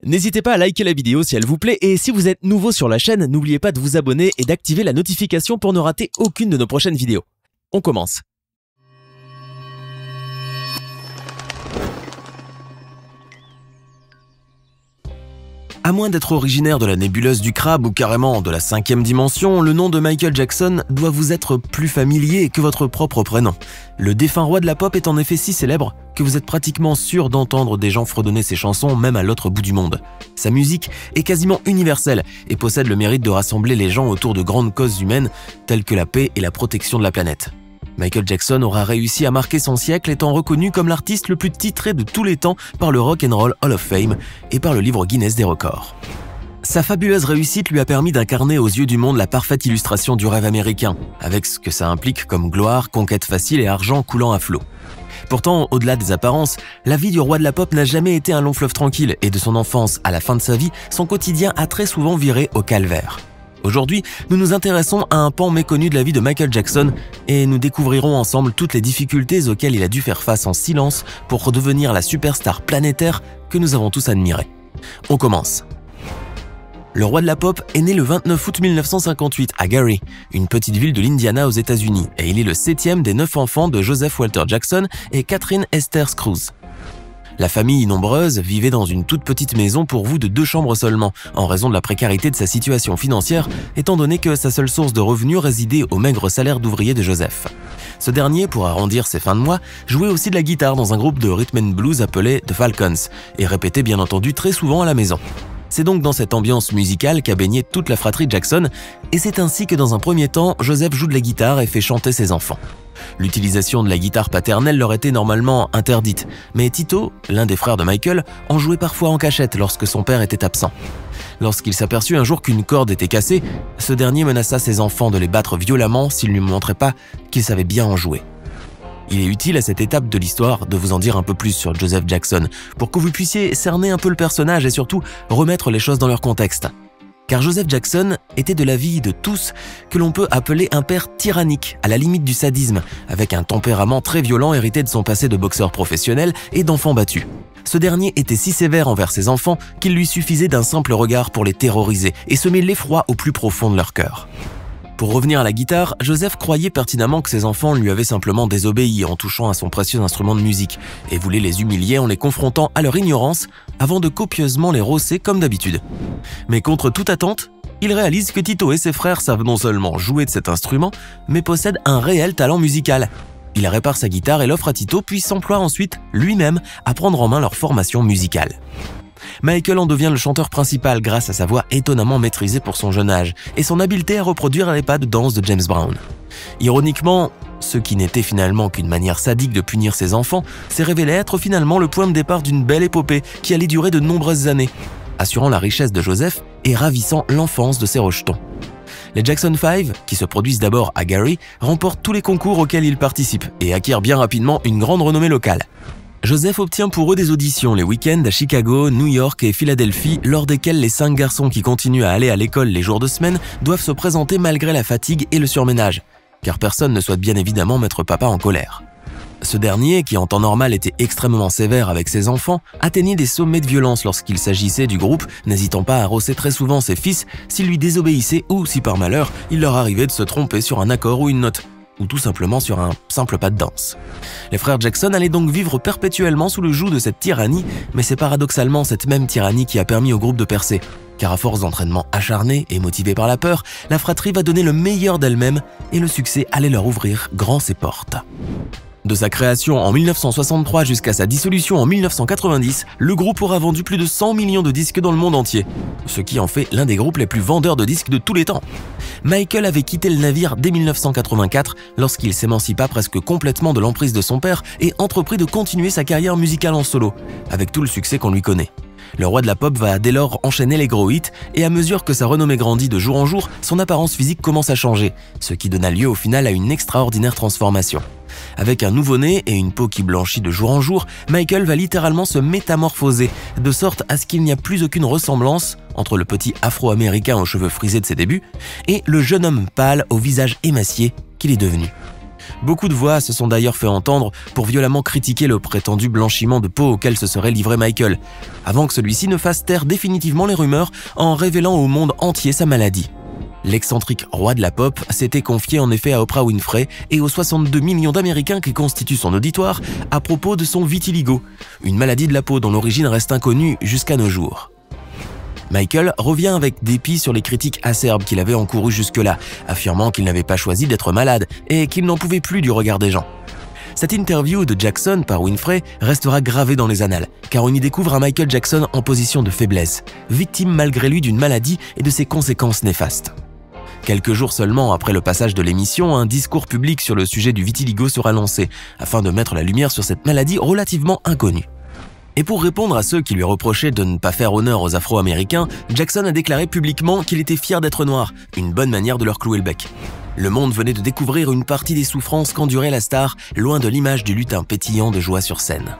N'hésitez pas à liker la vidéo si elle vous plaît et si vous êtes nouveau sur la chaîne, n'oubliez pas de vous abonner et d'activer la notification pour ne rater aucune de nos prochaines vidéos. On commence. À moins d'être originaire de la nébuleuse du crabe ou carrément de la 5e dimension, le nom de Michael Jackson doit vous être plus familier que votre propre prénom. Le défunt roi de la pop est en effet si célèbre que vous êtes pratiquement sûr d'entendre des gens fredonner ses chansons même à l'autre bout du monde. Sa musique est quasiment universelle et possède le mérite de rassembler les gens autour de grandes causes humaines telles que la paix et la protection de la planète. Michael Jackson aura réussi à marquer son siècle étant reconnu comme l'artiste le plus titré de tous les temps par le Rock and Roll Hall of Fame et par le livre Guinness des records. Sa fabuleuse réussite lui a permis d'incarner aux yeux du monde la parfaite illustration du rêve américain, avec ce que ça implique comme gloire, conquête facile et argent coulant à flot. Pourtant, au-delà des apparences, la vie du roi de la pop n'a jamais été un long fleuve tranquille et de son enfance à la fin de sa vie, son quotidien a très souvent viré au calvaire. Aujourd'hui, nous nous intéressons à un pan méconnu de la vie de Michael Jackson et nous découvrirons ensemble toutes les difficultés auxquelles il a dû faire face en silence pour redevenir la superstar planétaire que nous avons tous admirée. On commence. Le roi de la pop est né le 29 août 1958 à Gary, une petite ville de l'Indiana aux États-Unis, et il est le 7e des 9 enfants de Joseph Walter Jackson et Catherine Esther Scruggs. La famille nombreuse vivait dans une toute petite maison pourvue de 2 chambres seulement, en raison de la précarité de sa situation financière, étant donné que sa seule source de revenus résidait au maigre salaire d'ouvrier de Joseph. Ce dernier, pour arrondir ses fins de mois, jouait aussi de la guitare dans un groupe de rhythm and blues appelé The Falcons, et répétait bien entendu très souvent à la maison. C'est donc dans cette ambiance musicale qu'a baigné toute la fratrie Jackson, et c'est ainsi que dans un premier temps, Joseph joue de la guitare et fait chanter ses enfants. L'utilisation de la guitare paternelle leur était normalement interdite, mais Tito, l'un des frères de Michael, en jouait parfois en cachette lorsque son père était absent. Lorsqu'il s'aperçut un jour qu'une corde était cassée, ce dernier menaça ses enfants de les battre violemment s'ils ne lui montraient pas qu'il savait bien en jouer. Il est utile à cette étape de l'histoire de vous en dire un peu plus sur Joseph Jackson, pour que vous puissiez cerner un peu le personnage et surtout remettre les choses dans leur contexte. Car Joseph Jackson était de l'avis de tous que l'on peut appeler un père tyrannique, à la limite du sadisme, avec un tempérament très violent hérité de son passé de boxeur professionnel et d'enfant battu. Ce dernier était si sévère envers ses enfants qu'il lui suffisait d'un simple regard pour les terroriser et semer l'effroi au plus profond de leur cœur. Pour revenir à la guitare, Joseph croyait pertinemment que ses enfants lui avaient simplement désobéi en touchant à son précieux instrument de musique et voulait les humilier en les confrontant à leur ignorance avant de copieusement les rosser comme d'habitude. Mais contre toute attente, il réalise que Tito et ses frères savent non seulement jouer de cet instrument, mais possèdent un réel talent musical. Il répare sa guitare et l'offre à Tito puis s'emploie ensuite lui-même à prendre en main leur formation musicale. Michael en devient le chanteur principal grâce à sa voix étonnamment maîtrisée pour son jeune âge et son habileté à reproduire les pas de danse de James Brown. Ironiquement, ce qui n'était finalement qu'une manière sadique de punir ses enfants s'est révélé être finalement le point de départ d'une belle épopée qui allait durer de nombreuses années, assurant la richesse de Joseph et ravissant l'enfance de ses rejetons. Les Jackson 5, qui se produisent d'abord à Gary, remportent tous les concours auxquels ils participent et acquièrent bien rapidement une grande renommée locale. Joseph obtient pour eux des auditions les week-ends à Chicago, New York et Philadelphie, lors desquelles les 5 garçons qui continuent à aller à l'école les jours de semaine doivent se présenter malgré la fatigue et le surménage, car personne ne souhaite bien évidemment mettre papa en colère. Ce dernier, qui en temps normal était extrêmement sévère avec ses enfants, atteignait des sommets de violence lorsqu'il s'agissait du groupe, n'hésitant pas à rosser très souvent ses fils s'ils lui désobéissaient ou si par malheur il leur arrivait de se tromper sur un accord ou une note, ou tout simplement sur un simple pas de danse. Les frères Jackson allaient donc vivre perpétuellement sous le joug de cette tyrannie, mais c'est paradoxalement cette même tyrannie qui a permis au groupe de percer, car à force d'entraînement acharné et motivé par la peur, la fratrie va donner le meilleur d'elle-même et le succès allait leur ouvrir grand ses portes. De sa création en 1963 jusqu'à sa dissolution en 1990, le groupe aura vendu plus de 100 millions de disques dans le monde entier, ce qui en fait l'un des groupes les plus vendeurs de disques de tous les temps. Michael avait quitté le navire dès 1984 lorsqu'il s'émancipa presque complètement de l'emprise de son père et entreprit de continuer sa carrière musicale en solo, avec tout le succès qu'on lui connaît. Le roi de la pop va dès lors enchaîner les gros hits et à mesure que sa renommée grandit de jour en jour, son apparence physique commence à changer, ce qui donna lieu au final à une extraordinaire transformation. Avec un nouveau-né et une peau qui blanchit de jour en jour, Michael va littéralement se métamorphoser, de sorte à ce qu'il n'y a plus aucune ressemblance entre le petit afro-américain aux cheveux frisés de ses débuts et le jeune homme pâle au visage émacié qu'il est devenu. Beaucoup de voix se sont d'ailleurs fait entendre pour violemment critiquer le prétendu blanchiment de peau auquel se serait livré Michael, avant que celui-ci ne fasse taire définitivement les rumeurs en révélant au monde entier sa maladie. L'excentrique roi de la pop s'était confié en effet à Oprah Winfrey et aux 62 millions d'Américains qui constituent son auditoire à propos de son vitiligo, une maladie de la peau dont l'origine reste inconnue jusqu'à nos jours. Michael revient avec dépit sur les critiques acerbes qu'il avait encourues jusque-là, affirmant qu'il n'avait pas choisi d'être malade et qu'il n'en pouvait plus du regard des gens. Cette interview de Jackson par Winfrey restera gravée dans les annales, car on y découvre un Michael Jackson en position de faiblesse, victime malgré lui d'une maladie et de ses conséquences néfastes. Quelques jours seulement après le passage de l'émission, un discours public sur le sujet du vitiligo sera lancé, afin de mettre la lumière sur cette maladie relativement inconnue. Et pour répondre à ceux qui lui reprochaient de ne pas faire honneur aux Afro-Américains, Jackson a déclaré publiquement qu'il était fier d'être noir, une bonne manière de leur clouer le bec. Le monde venait de découvrir une partie des souffrances qu'endurait la star, loin de l'image du lutin pétillant de joie sur scène.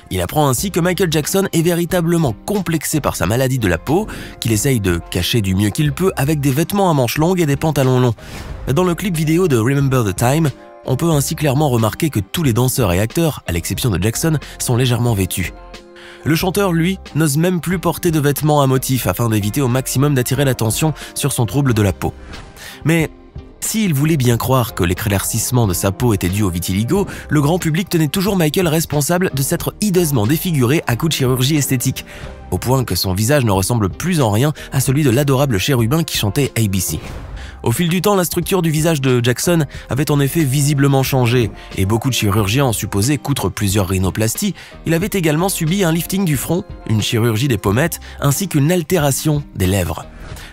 Il apprend ainsi que Michael Jackson est véritablement complexé par sa maladie de la peau, qu'il essaye de cacher du mieux qu'il peut avec des vêtements à manches longues et des pantalons longs. Dans le clip vidéo de Remember the Time, on peut ainsi clairement remarquer que tous les danseurs et acteurs, à l'exception de Jackson, sont légèrement vêtus. Le chanteur, lui, n'ose même plus porter de vêtements à motifs afin d'éviter au maximum d'attirer l'attention sur son trouble de la peau. Mais s'il voulait bien croire que l'éclaircissement de sa peau était dû au vitiligo, le grand public tenait toujours Michael responsable de s'être hideusement défiguré à coups de chirurgie esthétique, au point que son visage ne ressemble plus en rien à celui de l'adorable chérubin qui chantait ABC. Au fil du temps, la structure du visage de Jackson avait en effet visiblement changé, et beaucoup de chirurgiens ont supposé qu'outre plusieurs rhinoplasties, il avait également subi un lifting du front, une chirurgie des pommettes, ainsi qu'une altération des lèvres.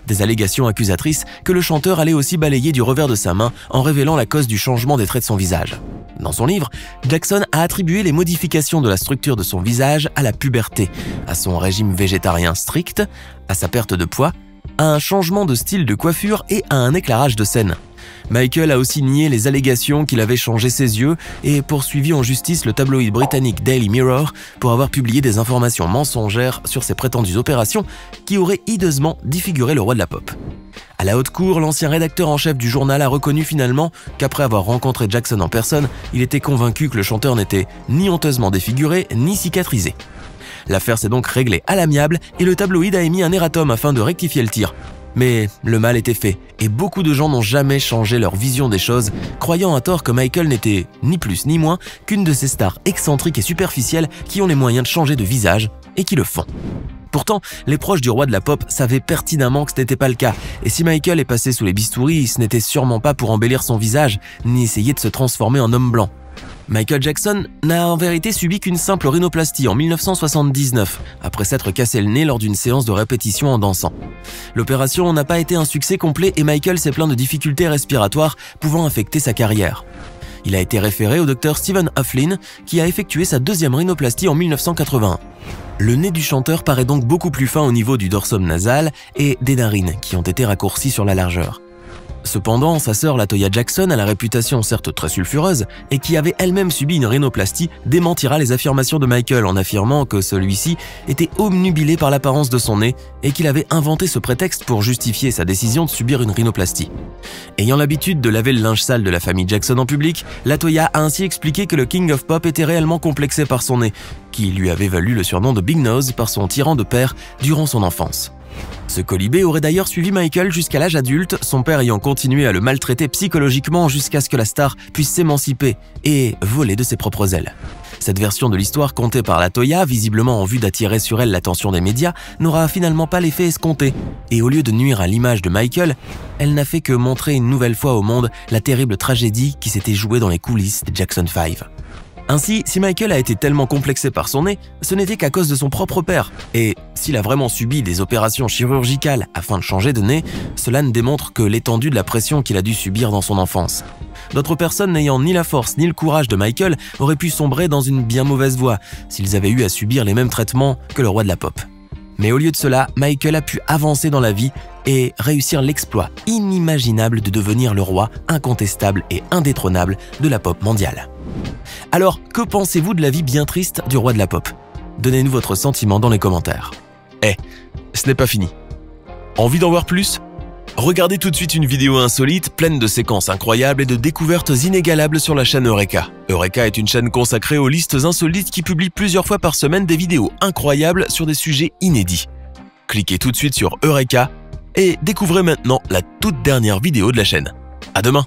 Des allégations accusatrices que le chanteur allait aussi balayer du revers de sa main en révélant la cause du changement des traits de son visage. Dans son livre, Jackson a attribué les modifications de la structure de son visage à la puberté, à son régime végétarien strict, à sa perte de poids, à un changement de style de coiffure et à un éclairage de scène. Michael a aussi nié les allégations qu'il avait changé ses yeux et poursuivi en justice le tabloïd britannique Daily Mirror pour avoir publié des informations mensongères sur ses prétendues opérations qui auraient hideusement défiguré le roi de la pop. À la haute cour, l'ancien rédacteur en chef du journal a reconnu finalement qu'après avoir rencontré Jackson en personne, il était convaincu que le chanteur n'était ni honteusement défiguré ni cicatrisé. L'affaire s'est donc réglée à l'amiable et le tabloïd a émis un erratum afin de rectifier le tir. Mais le mal était fait et beaucoup de gens n'ont jamais changé leur vision des choses, croyant à tort que Michael n'était ni plus ni moins qu'une de ces stars excentriques et superficielles qui ont les moyens de changer de visage et qui le font. Pourtant, les proches du roi de la pop savaient pertinemment que ce n'était pas le cas, et si Michael est passé sous les bistouris, ce n'était sûrement pas pour embellir son visage, ni essayer de se transformer en homme blanc. Michael Jackson n'a en vérité subi qu'une simple rhinoplastie en 1979, après s'être cassé le nez lors d'une séance de répétition en dansant. L'opération n'a pas été un succès complet et Michael s'est plaint de difficultés respiratoires pouvant affecter sa carrière. Il a été référé au docteur Stephen Hufflin, qui a effectué sa deuxième rhinoplastie en 1981. Le nez du chanteur paraît donc beaucoup plus fin au niveau du dorsum nasal et des narines, qui ont été raccourcies sur la largeur. Cependant, sa sœur LaToya Jackson, à la réputation certes très sulfureuse, et qui avait elle-même subi une rhinoplastie, démentira les affirmations de Michael en affirmant que celui-ci était obnubilé par l'apparence de son nez et qu'il avait inventé ce prétexte pour justifier sa décision de subir une rhinoplastie. Ayant l'habitude de laver le linge sale de la famille Jackson en public, LaToya a ainsi expliqué que le King of Pop était réellement complexé par son nez, qui lui avait valu le surnom de Big Nose par son tyran de père durant son enfance. Ce colibé aurait d'ailleurs suivi Michael jusqu'à l'âge adulte, son père ayant continué à le maltraiter psychologiquement jusqu'à ce que la star puisse s'émanciper et voler de ses propres ailes. Cette version de l'histoire contée par LaToya, visiblement en vue d'attirer sur elle l'attention des médias, n'aura finalement pas l'effet escompté, et au lieu de nuire à l'image de Michael, elle n'a fait que montrer une nouvelle fois au monde la terrible tragédie qui s'était jouée dans les coulisses des Jackson 5. Ainsi, si Michael a été tellement complexé par son nez, ce n'était qu'à cause de son propre père. Et s'il a vraiment subi des opérations chirurgicales afin de changer de nez, cela ne démontre que l'étendue de la pression qu'il a dû subir dans son enfance. D'autres personnes n'ayant ni la force ni le courage de Michael auraient pu sombrer dans une bien mauvaise voie s'ils avaient eu à subir les mêmes traitements que le roi de la pop. Mais au lieu de cela, Michael a pu avancer dans la vie et réussir l'exploit inimaginable de devenir le roi incontestable et indétrônable de la pop mondiale. Alors, que pensez-vous de la vie bien triste du roi de la pop? Donnez-nous votre sentiment dans les commentaires. Ce n'est pas fini. Envie d'en voir plus? Regardez tout de suite une vidéo insolite, pleine de séquences incroyables et de découvertes inégalables sur la chaîne Eureka. Eureka est une chaîne consacrée aux listes insolites qui publie plusieurs fois par semaine des vidéos incroyables sur des sujets inédits. Cliquez tout de suite sur Eureka et découvrez maintenant la toute dernière vidéo de la chaîne. À demain!